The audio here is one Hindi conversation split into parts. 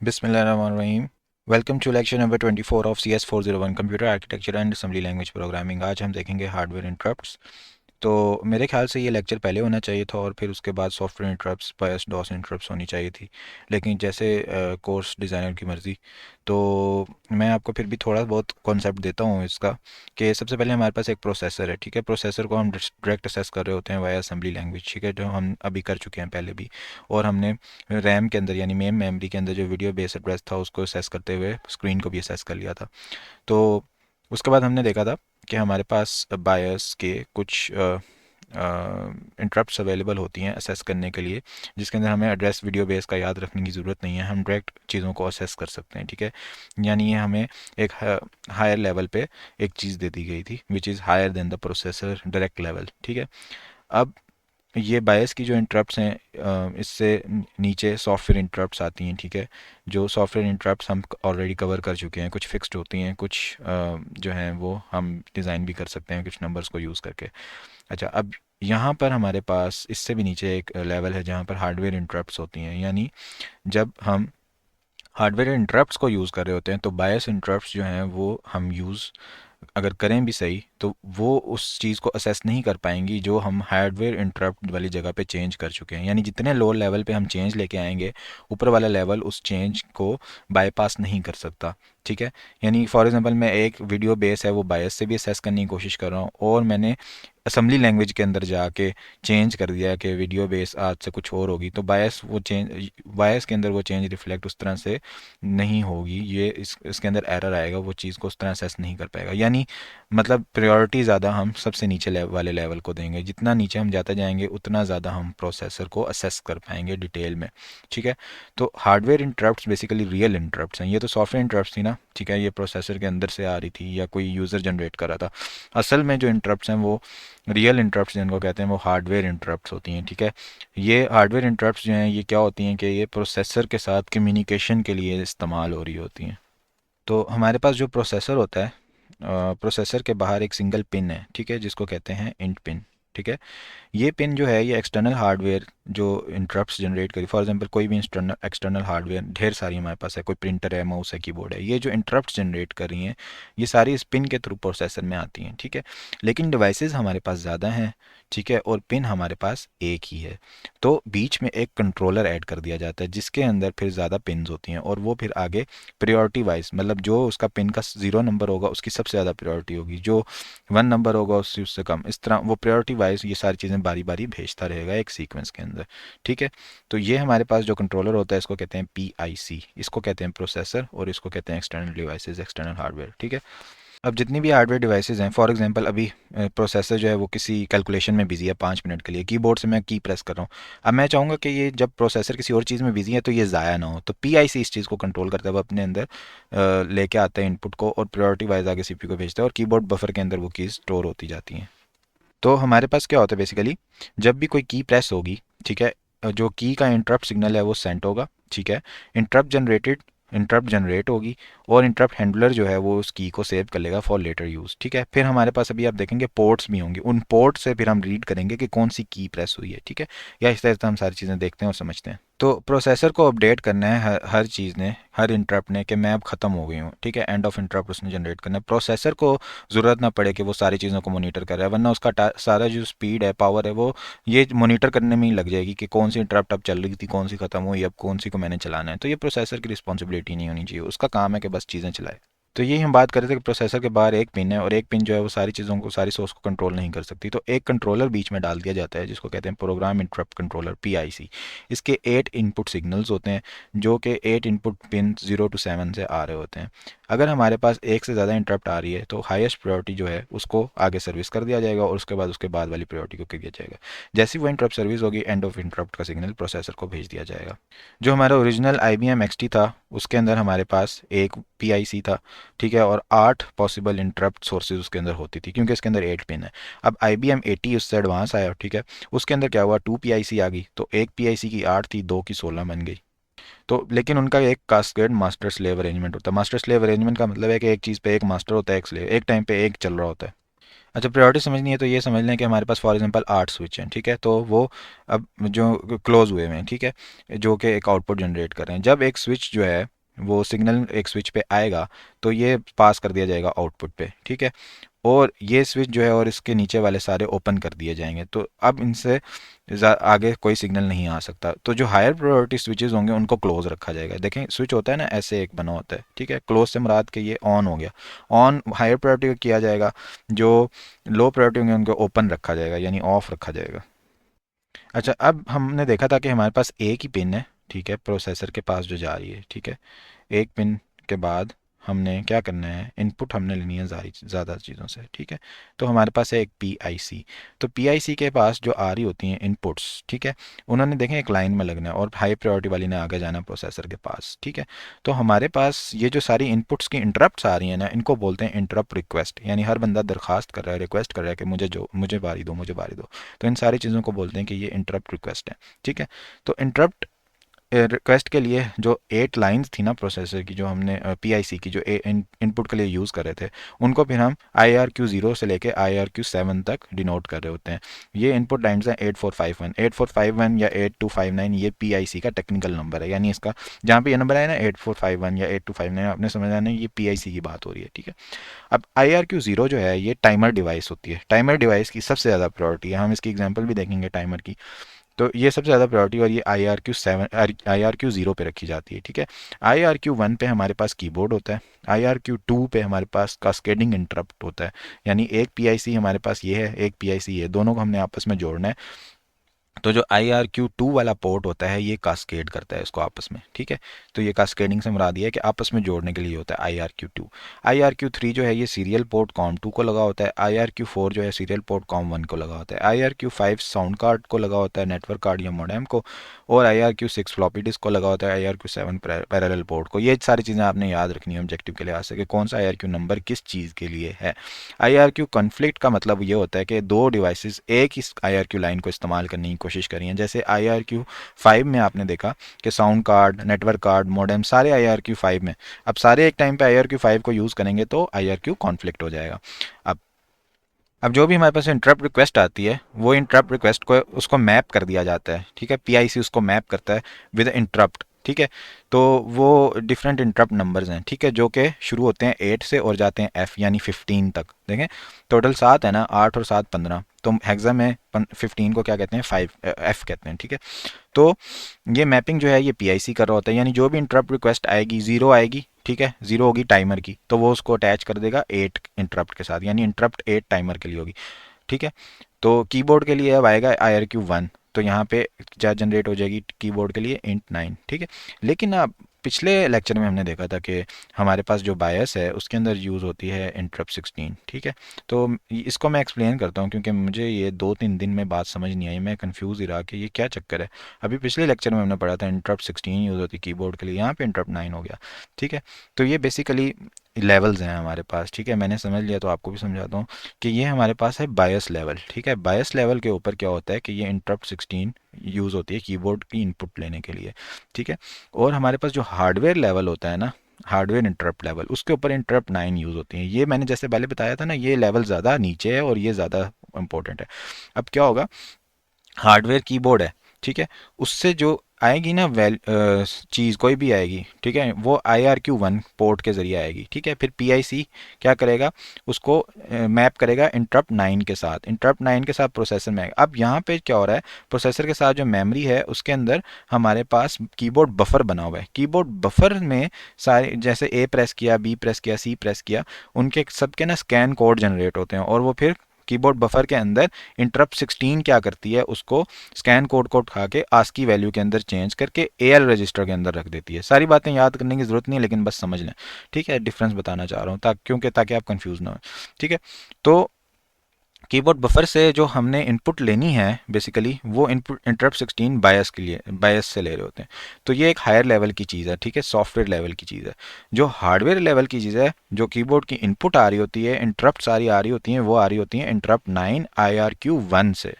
बिस्मिल्लाहिर्रहमानिर्रहीम। Welcome to lecture number 24 of CS401 computer architecture and assembly language programming. आज हम देखेंगे हार्डवेयर इंटरप्ट्स। तो मेरे ख्याल से ये लेक्चर पहले होना चाहिए था और फिर उसके बाद सॉफ्टवेयर इंटरप्ट्स बायस डॉस इंटरप्ट्स होनी चाहिए थी, लेकिन जैसे कोर्स डिज़ाइनर की मर्ज़ी। तो मैं आपको फिर भी थोड़ा बहुत कॉन्सेप्ट देता हूँ इसका, कि सबसे पहले हमारे पास एक प्रोसेसर है। ठीक है, प्रोसेसर को हम डायरेक्ट असेस कर रहे होते हैं वाया असेंबली लैंग्वेज। ठीक है, जो हम अभी कर चुके हैं पहले भी। और हमने रैम के अंदर यानी मेन मेमोरी के अंदर जो वीडियो बेस एड्रेस था उसको असेस करते हुए स्क्रीन को भी असेस कर लिया था। तो उसके बाद हमने देखा था कि हमारे पास बायस के कुछ इंटरप्ट्स अवेलेबल होती हैं असेस करने के लिए, जिसके अंदर हमें एड्रेस वीडियो बेस का याद रखने की ज़रूरत नहीं है, हम डायरेक्ट चीज़ों को असेस कर सकते हैं। ठीक है, यानी ये हमें एक हायर लेवल पे एक चीज़ दे दी गई थी which is higher than the processor direct level. ठीक है, अब ये बायस की जो इंटरप्ट्स हैं, इससे नीचे सॉफ्टवेयर इंटरप्ट्स आती हैं। ठीक है, जो सॉफ्टवेयर इंटरप्ट्स हम ऑलरेडी कवर कर चुके हैं, कुछ फिक्स्ड होती हैं, कुछ जो हैं वो हम डिज़ाइन भी कर सकते हैं कुछ नंबर्स को यूज़ करके। अच्छा, अब यहाँ पर हमारे पास इससे भी नीचे एक लेवल है जहाँ पर हार्डवेयर इंटरप्ट्स होती हैं, यानी जब हम हार्डवेयर इंटरप्ट्स को यूज़ कर रहे होते हैं तो बायस इंटरप्ट्स जो हैं वो हम यूज़ अगर करें भी सही तो वो उस चीज़ को असेस नहीं कर पाएंगी जो हम हार्डवेयर इंटरप्ट वाली जगह पे चेंज कर चुके हैं। यानी जितने लो लेवल पे हम चेंज लेके आएंगे, ऊपर वाला लेवल उस चेंज को बाईपास नहीं कर सकता। ठीक है, यानी फॉर एग्जांपल मैं एक वीडियो बेस है वो बायस से भी असेस करने की कोशिश कर रहा हूँ और मैंने असम्बली लैंग्वेज के अंदर जाके चेंज कर दिया कि वीडियो बेस आज से कुछ और होगी, तो बायस के अंदर वो चेंज रिफ्लेक्ट उस तरह से नहीं होगी। ये इसके अंदर एरर आएगा, वो चीज़ को उस तरह असेस नहीं कर पाएगा। यानी मतलब प्रायोरिटी ज़्यादा हम सबसे नीचे वाले लेवल को देंगे, जितना नीचे हम जाते जाएंगे उतना ज़्यादा हम प्रोसेसर को असेस कर पाएंगे डिटेल में। ठीक है, तो hardware interrupts basically real interrupts हैं। ये तो सॉफ्टवेयर इंटरप्ट्स थी ना, ठीक है, ये प्रोसेसर के अंदर से आ रही थी या कोई यूज़र जनरेट कर रहा था। असल में जो इंटरप्ट्स हैं वो रियल इंटरप्ट्स जिनको कहते हैं वो हार्डवेयर इंटरप्ट्स होती हैं। ठीक है, ये हार्डवेयर इंटरप्ट्स जो हैं ये क्या होती हैं कि ये प्रोसेसर के साथ कम्युनिकेशन के लिए इस्तेमाल हो रही होती हैं। तो हमारे पास जो प्रोसेसर होता है, प्रोसेसर के बाहर एक सिंगल पिन है, ठीक है, जिसको कहते हैं इंट पिन। ठीक है, ये पिन जो है ये एक्सटर्नल हार्डवेयर जो इंटरप्ट्स जनरेट करी, फॉर एग्जांपल कोई भी एक्सटर्नल एक्सटर्नल हार्डवेयर ढेर सारी हमारे पास है, कोई प्रिंटर है, माउस है, कीबोर्ड है, ये जो इंटरप्ट्स जनरेट कर रही हैं ये सारी इस पिन के थ्रू प्रोसेसर में आती हैं। ठीक है, लेकिन डिवाइसेस हमारे पास ज़्यादा हैं। ठीक है, और पिन हमारे पास एक ही है, तो बीच में एक कंट्रोलर ऐड कर दिया जाता है जिसके अंदर फिर ज़्यादा पिन्स होती हैं और वो फिर आगे प्रायोरिटी वाइज, मतलब जो उसका पिन का 0 नंबर होगा उसकी सबसे ज़्यादा प्रायोरिटी होगी, जो 1 नंबर होगा उससे कम, इस तरह वो प्रायोरिटी वाइज ये सारी चीज़ें बारी बारी भेजता रहेगा एक सीक्वेंस के अंदर। ठीक है, तो ये हमारे पास जो कंट्रोलर होता है इसको कहते हैं PIC, इसको कहते हैं प्रोसेसर और इसको कहते हैं एक्सटर्नल डिवाइसेस, एक्सटर्नल हार्डवेयर। ठीक है, अब जितनी भी हार्डवेयर डिवाइसेस हैं, फॉर एग्जांपल अभी प्रोसेसर जो है वो किसी कैलकुलेशन में बिजी है 5 मिनट के लिए, कीबोर्ड से मैं की प्रेस कर रहा हूँ। अब मैं चाहूँगा कि ये जब प्रोसेसर किसी और चीज़ में बिजी है तो ये ज़ाया ना हो, तो PIC इस चीज़ को कंट्रोल करता है, वो अपने अंदर लेके आता है इनपुट को और प्रायोरिटी वाइज आगे CPU को भेजता है और कीबोर्ड बफर के अंदर वो कीज़ स्टोर होती जाती हैं। तो हमारे पास क्या होता है बेसिकली, जब भी कोई की प्रेस होगी, ठीक है, जो की का इंटरप्ट सिग्नल है वो सेंड होगा। ठीक है, इंटरप्ट जनरेट होगी और इंटरप्ट हैंडलर जो है वो उस की को सेव कर लेगा फॉर लेटर यूज़। ठीक है, फिर हमारे पास अभी आप देखेंगे पोर्ट्स भी होंगे, उन पोर्ट से फिर हम रीड करेंगे कि कौन सी की प्रेस हुई है। ठीक है, या इस तरह से हम सारी चीज़ें देखते हैं और समझते हैं। तो प्रोसेसर को अपडेट करना है हर चीज़ ने, हर इंटरप्ट ने, कि मैं अब ख़त्म हो गई हूँ। ठीक है, एंड ऑफ इंटरप्ट उसने जनरेट करना है, प्रोसेसर को ज़रूरत ना पड़े कि वो सारी चीज़ों को मॉनिटर कर रहा है, वरना उसका सारा जो स्पीड है, पावर है, वो ये मॉनिटर करने में ही लग जाएगी कि कौन सी इंटरप्ट अब चल रही थी, कौन सी ख़त्म हुई, अब कौन सी को मैंने चलाना है। तो ये प्रोसेसर की रिस्पॉन्सिबिलिटी नहीं होनी चाहिए, उसका काम है कि बस चीज़ें चलाए। तो यही हम बात कर रहे थे कि प्रोसेसर के बाहर एक पिन है और एक पिन जो है वो सारी चीज़ों को, सारी सोर्स को कंट्रोल नहीं कर सकती, तो एक कंट्रोलर बीच में डाल दिया जाता है जिसको कहते हैं प्रोग्राम इंटरप्ट कंट्रोलर, PIC। इसके 8 इनपुट सिग्नल्स होते हैं जो कि 8 इनपुट पिन 0 to 7 से आ रहे होते हैं। अगर हमारे पास एक से ज़्यादा इंटरप्ट आ रही है तो हाईएस्ट प्रायोरिटी जो है उसको आगे सर्विस कर दिया जाएगा और उसके बाद वाली प्रायोरिटी को किया जाएगा। जैसी वो इंटरप्ट सर्विस होगी, एंड ऑफ इंटरप्ट का सिग्नल प्रोसेसर को भेज दिया जाएगा। जो हमारा ओरिजिनल IBM XT था उसके अंदर हमारे पास एक PIC था। ठीक है, और 8 पॉसिबल इंटरप्ट सोर्सेज उसके अंदर होती थी क्योंकि इसके अंदर 8 पिन है। अब IBM 80 उससे एडवांस आया। ठीक है, उसके अंदर क्या हुआ, 2 PIC आ गई, तो एक PIC की 8 थी, 2 की 16 बन गई। तो लेकिन उनका एक कास्केड मास्टर स्लेव अरेंजमेंट होता है। मास्टर स्लेव अरेंजमेंट का मतलब है कि एक चीज़ पे एक मास्टर होता है, एक स्लेव, एक टाइम पे एक चल रहा होता है। अच्छा, प्रायोरिटी समझनी है तो ये समझ लें कि हमारे पास फॉर एग्जांपल 8 स्विच हैं, ठीक है, तो वो अब जो क्लोज हुए हुए हैं, ठीक है, जो कि एक आउटपुट जनरेट कर रहे हैं। जब एक स्विच जो है वो सिग्नल एक स्विच पे आएगा तो ये पास कर दिया जाएगा आउटपुट पे, ठीक है, और ये स्विच जो है और इसके नीचे वाले सारे ओपन कर दिए जाएंगे, तो अब इनसे आगे कोई सिग्नल नहीं आ सकता। तो जो हायर प्रायोरिटी स्विचेस होंगे उनको क्लोज रखा जाएगा। देखें स्विच होता है ना, ऐसे एक बना होता है, ठीक है, क्लोज से मुराद के ये ऑन हो गया, ऑन हायर प्रायोरिटी का किया जाएगा, जो लो प्रायोरिटी होंगे उनको ओपन रखा जाएगा यानी ऑफ रखा जाएगा। अच्छा, अब हमने देखा था कि हमारे पास एक ही पिन है, ठीक है, प्रोसेसर के पास जो जा रही है, ठीक है, एक पिन के बाद हमने क्या करना है, इनपुट हमने लेनी है ज़्यादा चीज़ों से, ठीक है, तो हमारे पास है एक पी आई सी। तो पी आई सी के पास जो आ रही होती हैं इनपुट्स, ठीक है, उन्होंने देखें एक लाइन में लगना है और हाई प्रायोरिटी वाली ने आगे जाना प्रोसेसर के पास, ठीक है। तो हमारे पास ये जो सारी इनपुट्स की इंटरप्ट्स आ रही हैं ना, इनको बोलते हैं इंटरप्ट रिक्वेस्ट, यानी हर बंदा दरखास्त कर रहा है, रिक्वेस्ट कर रहा है कि मुझे बारी दो, मुझे बारी दो। तो इन सारी चीज़ों को बोलते हैं कि ये इंटरप्ट रिक्वेस्ट है, ठीक है। तो इंटरप्ट रिक्वेस्ट के लिए जो 8 लाइंस थी ना प्रोसेसर की, जो हमने पीआईसी की जो इनपुट के लिए यूज़ कर रहे थे, उनको फिर हम IRQ0 से लेके IRQ7 तक डिनोट कर रहे होते हैं। ये इनपुट लाइंस हैं 8451, 8451 या 8259, ये पीआईसी का टेक्निकल नंबर है, यानी इसका जहाँ पे ये नंबर आया ना 8451 या 8259, आपने समझ आना ये पीआईसी की बात हो रही है, ठीक है। अब IRQ0 जो है ये टाइमर डिवाइस होती है, टाइमर डिवाइस की सबसे ज़्यादा प्रायोरिटी है, हम इसकी एग्जाम्पल भी देखेंगे टाइमर की। तो ये सबसे ज़्यादा प्रायोरिटी और ये IRQ0 पे रखी जाती है, ठीक है। IRQ1 पे हमारे पास कीबोर्ड होता है, IRQ2 पे हमारे पास कास्केडिंग इंटरप्ट होता है, यानी एक PIC हमारे पास ये है, एक PIC ये, दोनों को हमने आपस में जोड़ना है। तो जो IRQ2 वाला पोर्ट होता है ये कास्केड करता है इसको आपस में, ठीक है। तो ये कास्केडिंग से मुराद ये है कि आपस में जोड़ने के लिए होता है IRQ2। IRQ3 जो है ये सीरियल पोर्ट COM2 को लगा होता है, IRQ4 जो है सीरियल पोर्ट COM1 को लगा होता है, IRQ5 साउंड कार्ड को लगा होता है, नेटवर्क कार्ड या मोडेम को, और IRQ6 फ्लॉपी डिस्क को लगा होता है, IRQ7 पैरेलल पोर्ट को। ये सारी चीज़ें आपने याद रखनी है ऑब्जेक्टिव के लिहाज से कि कौन सा IRQ नंबर किस चीज़ के लिए है। IRQ कॉन्फ्लिक्ट का मतलब ये होता है कि दो डिवाइसेस एक ही IRQ लाइन को इस्तेमाल करने की कोशिश कर रही हैं। जैसे IRQ5 में आपने देखा कि sound card, network card, modem सारे IRQ5 में, अब सारे एक टाइम पे IRQ5 को यूज़ करेंगे तो IRQ कॉन्फ्लिक्ट हो जाएगा। अब अब जो भी हमारे पास इंटरप्ट रिक्वेस्ट आती है वो इंटरप्ट रिक्वेस्ट को उसको मैप कर दिया जाता है, ठीक है, पीआईसी उसको मैप करता है विद इंटरप्ट, ठीक है। तो वो डिफरेंट इंटरप्ट नंबर्स हैं, ठीक है, जो कि शुरू होते हैं 8 से और जाते हैं F यानी 15 तक। देखें टोटल 7 है ना, 8 और 7 15, तो हेक्सा में 15 को क्या कहते हैं, 5 F कहते हैं, ठीक है। तो ये मैपिंग जो है ये पीआईसी कर रहा होता है, यानी जो भी इंटरप्ट रिक्वेस्ट आएगी, ज़ीरो आएगी, ठीक है, ज़ीरो होगी टाइमर की, तो वो उसको अटैच कर देगा 8 इंटरप्ट के साथ, यानी इंटरप्ट 8 टाइमर के लिए होगी, ठीक है। तो कीबोर्ड के लिए अब आएगा IRQ1, तो यहाँ पे क्या जनरेट हो जाएगी कीबोर्ड के लिए int9, ठीक है। लेकिन अब पिछले लेक्चर में हमने देखा था कि हमारे पास जो बायस है उसके अंदर यूज़ होती है इंटरप्ट 16, ठीक है। तो इसको मैं एक्सप्लेन करता हूँ क्योंकि मुझे ये 2-3 दिन में बात समझ नहीं आई, मैं कंफ्यूज ही रहा कि ये क्या चक्कर है। अभी पिछले लेक्चर में हमने पढ़ा था इंटरप्ट 16 यूज़ होती है कीबोर्ड के लिए, यहाँ पे इंटरप्ट 9 हो गया, ठीक है। तो ये बेसिकली लेवल्स हैं हमारे पास, ठीक है, मैंने समझ लिया तो आपको भी समझाता हूँ कि ये हमारे पास है बायस लेवल, ठीक है। बायस लेवल के ऊपर क्या होता है कि ये इंटरप्ट 16 यूज़ होती है कीबोर्ड की इनपुट लेने के लिए, ठीक है। और हमारे पास जो हार्डवेयर लेवल होता है ना, हार्डवेयर इंटरप्ट लेवल, उसके ऊपर इंटरप्ट 9 यूज़ होती हैं। ये मैंने जैसे पहले बताया था ना, ये लेवल ज़्यादा नीचे है और ये ज़्यादा इंपॉर्टेंट है। अब क्या होगा, हार्डवेयर कीबोर्ड है, ठीक है, उससे जो आएगी ना चीज़ कोई भी आएगी, ठीक है, वो IRQ1 पोर्ट के ज़रिए आएगी, ठीक है। फिर PIC क्या करेगा, उसको मैप करेगा इंटरप्ट 9 के साथ, इंटरप्ट 9 के साथ प्रोसेसर में आएगा। अब यहाँ पे क्या हो रहा है, प्रोसेसर के साथ जो मेमोरी है उसके अंदर हमारे पास कीबोर्ड बफर बना हुआ है। कीबोर्ड बफर में सारे जैसे A प्रेस किया, B प्रेस किया, C प्रेस किया, उनके सबके ना स्कैन कोड जनरेट होते हैं, और वो फिर कीबोर्ड बफर के अंदर इंटरप्ट 16 क्या करती है, उसको स्कैन कोड को उठा के आस्की वैल्यू के अंदर चेंज करके AL रजिस्टर के अंदर रख देती है। सारी बातें याद करने की ज़रूरत नहीं है, लेकिन बस समझ लें, ठीक है, डिफरेंस बताना चाह रहा हूँ ताकि आप कंफ्यूज ना हो, ठीक है। तो कीबोर्ड बफर से जो हमने इनपुट लेनी है बेसिकली वो इनपुट इंटरप्ट 16 बायस के लिए बायस से ले रहे होते हैं। तो ये एक हायर लेवल की चीज़ है, ठीक है, सॉफ्टवेयर लेवल की चीज़ है। जो हार्डवेयर लेवल की चीज़ है, जो कीबोर्ड की इनपुट आ रही होती है, इंटरप्ट सारी आ रही होती हैं, वो आ रही होती हैं इंटरप्ट 9 IRQ1 से।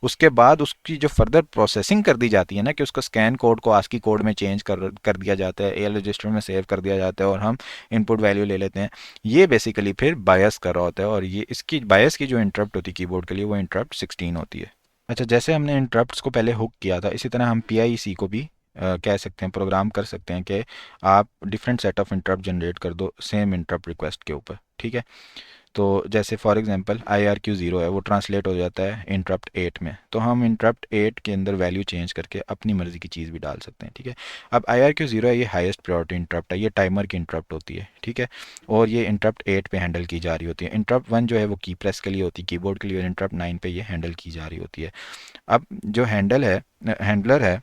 उसके बाद उसकी जो फर्दर प्रोसेसिंग कर दी जाती है ना, कि उसको स्कैन कोड को आस्की कोड में चेंज कर दिया जाता है, एल रजिस्टर में सेव कर दिया जाता है और हम इनपुट वैल्यू ले लेते हैं, ये बेसिकली फिर बायस कर रहा होता है। और ये इसकी बायस की जो इंटरप्ट होती है कीबोर्ड के लिए, वो इंटरप्ट 16 होती है। अच्छा, जैसे हमने इंटरप्ट्स को पहले हुक किया था, इसी तरह हम PIC को भी कह सकते हैं, प्रोग्राम कर सकते हैं कि आप different set of interrupt generate कर दो सेम इंटरप्ट रिक्वेस्ट के ऊपर, ठीक है। तो जैसे फॉर एग्जांपल IRQ0 है, वो ट्रांसलेट हो जाता है इंटरप्ट 8 में, तो हम इंटरप्ट 8 के अंदर वैल्यू चेंज करके अपनी मर्ज़ी की चीज़ भी डाल सकते हैं, ठीक है। अब IRQ0 है, ये हाईएस्ट प्रायोरिटी इंटरप्ट है, ये टाइमर की इंटरप्ट होती है, ठीक है। और ये इंटरप्ट 8 पे हैंडल की जा रही होती है। इंटरप्ट 1 जो है वो की प्रेस के लिए होती है, कीबोर्ड के लिए, और इंटरप्ट 9 पे ये हैंडल की जा रही होती है। अब जो हैंडलर है,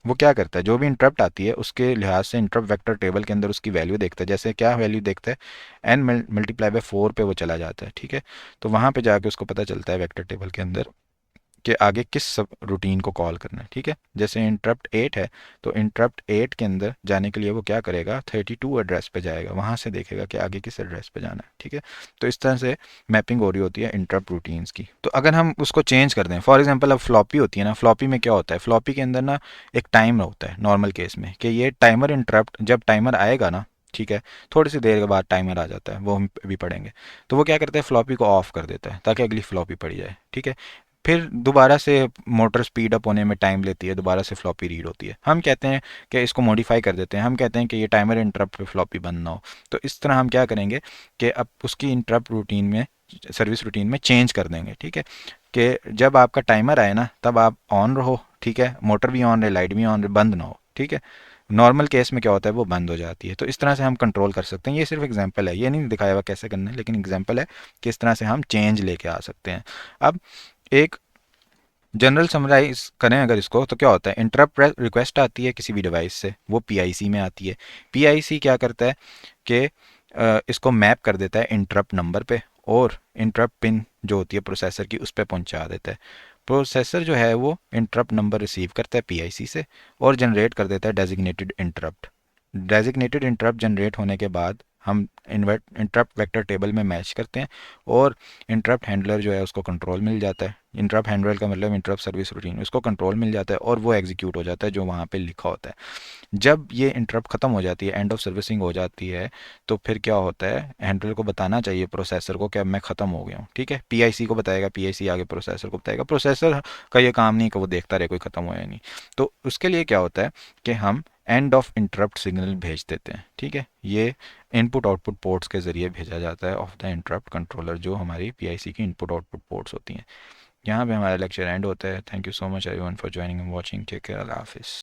वो क्या करता है, जो भी इंटरप्ट आती है उसके लिहाज से इंटरप्ट वेक्टर टेबल के अंदर उसकी वैल्यू देखता है। जैसे क्या वैल्यू देखता है, n मल्टीप्लाई बाय 4 पे वो चला जाता है, ठीक है। तो वहाँ पे जाके उसको पता चलता है वेक्टर टेबल के अंदर कि आगे किस सब रूटीन को कॉल करना है, ठीक है। जैसे इंटरप्ट 8 है, तो इंटरप्ट 8 के अंदर जाने के लिए वो क्या करेगा, 32 एड्रेस पे जाएगा, वहाँ से देखेगा कि आगे किस एड्रेस पे जाना है, ठीक है। तो इस तरह से मैपिंग हो रही होती है इंटरप्ट रूटीन्स की। तो अगर हम उसको चेंज कर दें, फॉर एग्जांपल अब फ्लॉपी होती है ना, फ्लॉपी में क्या होता है, फ्लॉपी के अंदर ना एक टाइमर होता है नॉर्मल केस में, कि ये टाइमर इंटरप्ट जब टाइमर आएगा ना, ठीक है, थोड़ी सी देर के बाद टाइमर आ जाता है, वो हम भी पढ़ेंगे। तो वो क्या करता है, फ्लॉपी को ऑफ कर देता है ताकि अगली फ्लॉपी पड़ी जाए, ठीक है। फिर दोबारा से मोटर स्पीड अप होने में टाइम लेती है, दोबारा से फ्लॉपी रीड होती है। हम कहते हैं कि इसको मॉडिफाई कर देते हैं, हम कहते हैं कि ये टाइमर इंटरप्ट पे फ्लॉपी बंद ना हो। तो इस तरह हम क्या करेंगे कि अब उसकी इंटरप्ट रूटीन में, सर्विस रूटीन में चेंज कर देंगे, ठीक है। कि जब आपका टाइमर आए ना, तब आप ऑन रहो, ठीक है, मोटर भी ऑन रहे, लाइट भी ऑन रहे, बंद ना हो, ठीक है। नॉर्मल केस में क्या होता है, वो बंद हो जाती है। तो इस तरह से हम कंट्रोल कर सकते हैं। ये सिर्फ एग्जांपल है, ये नहीं दिखाया हुआ कैसे करना है, लेकिन एग्जांपल है कि इस तरह से हम चेंज लेके आ सकते हैं। अब एक जनरल समराइज करें अगर इसको, तो क्या होता है, इंटरप्ट रिक्वेस्ट आती है किसी भी डिवाइस से, वो PIC में आती है। PIC क्या करता है कि इसको मैप कर देता है इंटरप्ट नंबर पे, और इंटरप्ट पिन जो होती है प्रोसेसर की, उस पर पहुंचा देता है। प्रोसेसर जो है वो इंटरप्ट नंबर रिसीव करता है PIC से, और जनरेट कर देता है designated interrupt. Designated interrupt generate होने के बाद हम इंटरप्ट वेक्टर टेबल में मैच करते हैं, और इंटरप्ट हैंडलर जो है उसको कंट्रोल मिल जाता है। इंटरप्ट हैंडलर का मतलब इंटरप्ट सर्विस रूटीन, उसको कंट्रोल मिल जाता है और वो एग्जीक्यूट हो जाता है जो वहाँ पे लिखा होता है। जब ये इंटरप्ट ख़त्म हो जाती है, एंड ऑफ सर्विसिंग हो जाती है, तो फिर क्या होता है, हैंडलर को बताना चाहिए प्रोसेसर को कि अब मैं ख़त्म हो गया हूँ, ठीक है। PIC को बताएगा, PIC आगे प्रोसेसर को बताएगा। प्रोसेसर का ये काम नहीं कि वो देखता रहे कोई ख़त्म हो या नहीं। तो उसके लिए क्या होता है कि हम एंड ऑफ इंटरप्ट सिग्नल भेज देते हैं, ठीक है। ये इनपुट आउटपुट पोर्ट्स के ज़रिए भेजा जाता है ऑफ द इंटरप्ट कंट्रोलर, जो हमारी PIC की इनपुट आउटपुट पोर्ट्स होती हैं। यहाँ पे हमारा लेक्चर एंड होता है। Thank you so much everyone for joining and watching. Take care, अल्लाह हाफिज़।